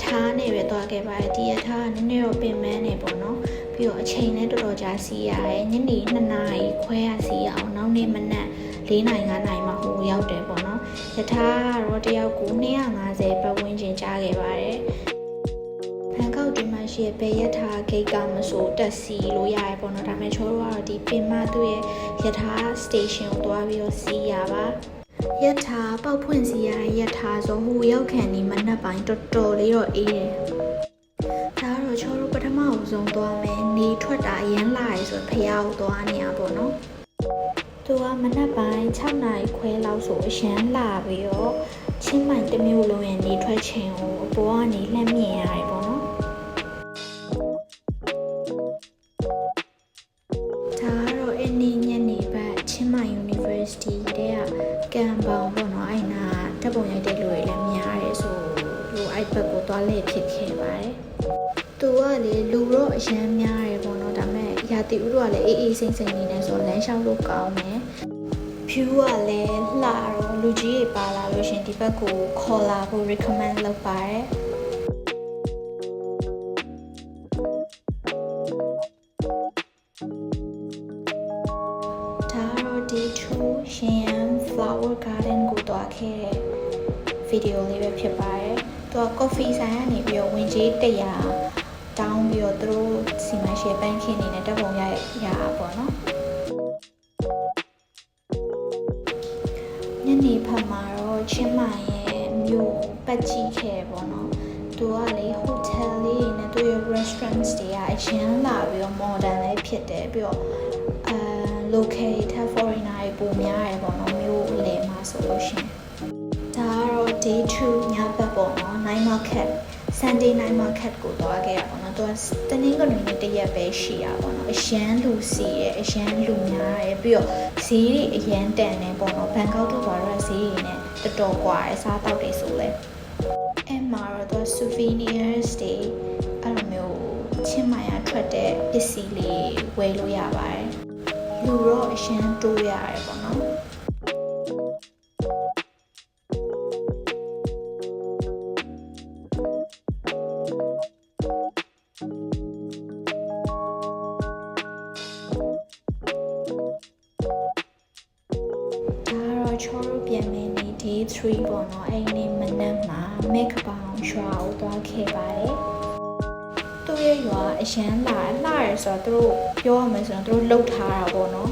ထားနေပဲသွားခဲ့ပါတယ်ဒီရထားကနည်းနည်းတော့ပင်ပန်းနေပေါ့နော်ပြီးတော့အချိန်လည်းတော်တော်ကြာစီးရတယ်ညနေ2 နာရီခွဲရစီးအောင်နောက်နေ့မနက်4 နာရီ 5 နာရီမှဟိုရောက်တယ်ပေါ့နော်ရထားကတော့တယောက်ကို250ပတ်ဝန်းကျင်ကြားခဲ့ပါတယ်ဘန်ကောက်ဒီမှာရှိတဲ့ဘယ်ရထားဂိတ်ကမဆိုတက်စီလို့ရတယ်ပေါ့နော်ဒါပေမဲ့ချိုးတော့ဒီပင်မသူ့ရဲ့ရထား station ကိုသွားပြီးတော့စီးရပါရထားပေါက်ဖွင့်စီရတဲ့ရထားဆိုဟိုရောက်ခံဒီမနက်ပိုင်းတော်တော်လေးတော့အေးတယ်ဒါတော့ချိုးတို့ပထမအဆုံးသွားမယ်နေထွက်တာအရင်လာရဆိုဖျားကိုသွားနေရပေါ့နော်သူကမနက်ပိုင်း6 နာရီခွဲလောက်ဆိုအရန်လာပြီးတော့ချင်းမိုင်တစ်မျိုးလုံးရဲ့နေထွက်ချိန်ကိုအပေါ်ကနေလှမ်းမြင်ရတယ်ပေါ့နော်ဒါကတော့အနည်းညနေဘက်ချင်းမိုင် University တဲ့ကမ်ပေါင်ပေါ့နော်အဲ့နာတပ်ပုံရိုက်တဲ့လူတွေလည်းများတယ်ဆိုလူအဲ့ဘက်ကိုသွားလေဖြစ်ခဲ့ပါတယ်သူကလေလူတော့အရန်များတယ်ပေါ့နော်ဒါပေမဲ့ရာသီဥတုကလည်းအေးအေးစိမ့်စိမ့်နေနေဆိုလမ်းလျှောက်လို့ကောင်းတယ်view ကလည်းလှတော့လူကြီးတွေပါလာလို့ရှင်ဒီဘက်ကိုခေါ်လာဖို့ recommend လုပ်ပါတယ်ဒါတော့ဒီ2ရှင် flower garden ကိုတွားခဲ့တဲ့ video လေးပဲဖြစ်ပါတယ်သူက coffee ဆိုင်ကနေပြီးတော့ဝင်ကြီး100တောင်းပြီးတော့သူတို့စီမံရှယ်ပန်းခင်းနေနဲ့တပ်ပုံရပေါ့နော်ညနေဖက်မှာတော့ချင်းမိုင်ရဲ့မြို့ပတ်ကြည့်ခဲ့ပေါ့နော်သူကလေ hotel လေးနဲ့သူရဲ့ restaurants တွေကအရင်လာပြီးတော့ modern လေးဖြစ်တယ်ပြီးတော့local ထက် foreigner တွေပိုများတယ်ပေါ့နော်မြို့အလယ်မှာဆိုလို့ရှင်ဒါကတော့ day 2 ညဘက်ပေါ့နော် night market Sunday night market ကိုသွားခဲ့ရပါတော့သူကတနင်္ဂနွေနေ့တစ်ရက်ပဲရှိရပါတော့အရန်လူစီရအရန်လူများရပြီးတော့ဈေးတွေအရန်တန်နေပေါ့နော်ဘန်ကောက်တို့ဘာလို့ဈေးတွေနဲ့တော်တော်กว่าအစားတောက်တွေဆိုလဲအဲ့မှာတော့ souvenirs တွေအဲ့လိုမျိုးချင်းမိုင်ရထွက်တဲ့ပစ္စည်းလေးဝယ်လို့ရပါတယ်လူတော့အရန်တိုးရတယ်ပေါ့နော်ချောတို့ပြန်မင်းနေ day 3ပေါ့နော်အဲ့ဒီမနက်မှာမက်ခပေါင်ရွာကိုသွားခဲ့ပါတယ်သူ့ရဲ့ရွာအရန်လှရဆိုတော့သူတို့ပြောရမယ်ဆိုတော့သူတို့လှုပ်ထားတာပေါ့နော်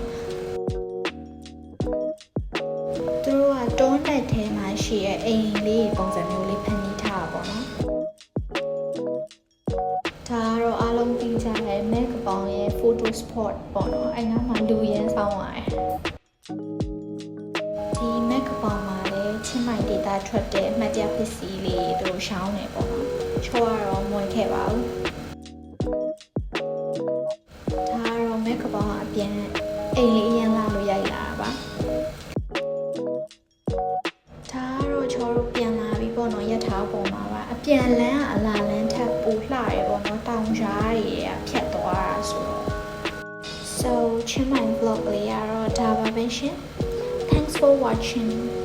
သူတို့ကတွန်းတက်ထဲမှာရှိရဲ့အိမ်လေးပုံစံမျိုးလေးဖန်တီးထားတာပေါ့နော်ဒါကတော့အားလုံးသိကြတဲ့မက်ကပေါင်ရဲ့ photo spot ပေါ့နော်အဲ့နားမှာလူရမ်းဆောင်ပါတယ်ဒီမက်ကပေါင်မှာလည်းချင်းမိုင်ဒေတာထွက်တဲ့အမှတ်တရပစ္စည်းလေးသူတို့ရှောင်းနေပေါ့နော်ချောကတော့မွေခဲ့ပါဘူးဒါကတော့မက်ကပေါင်ကအပြန်အိမ်လေးအရင်လာလို့ရိုက်လာတာပါဒါကတော့ချောတို့ပြန်လာပြီးပေါ့နော်ရထားပေါ်မှာပါအပြန်လန်းကအလာလန်းထပ်ပူလှရဲပေါ့နော်တောင်ကြားတွေကဖြတ်သွားတာဆိုတော့ so ချင်းမိုင် vlog လေးကတော့ဒါပါပဲရှင်Thanks for watching.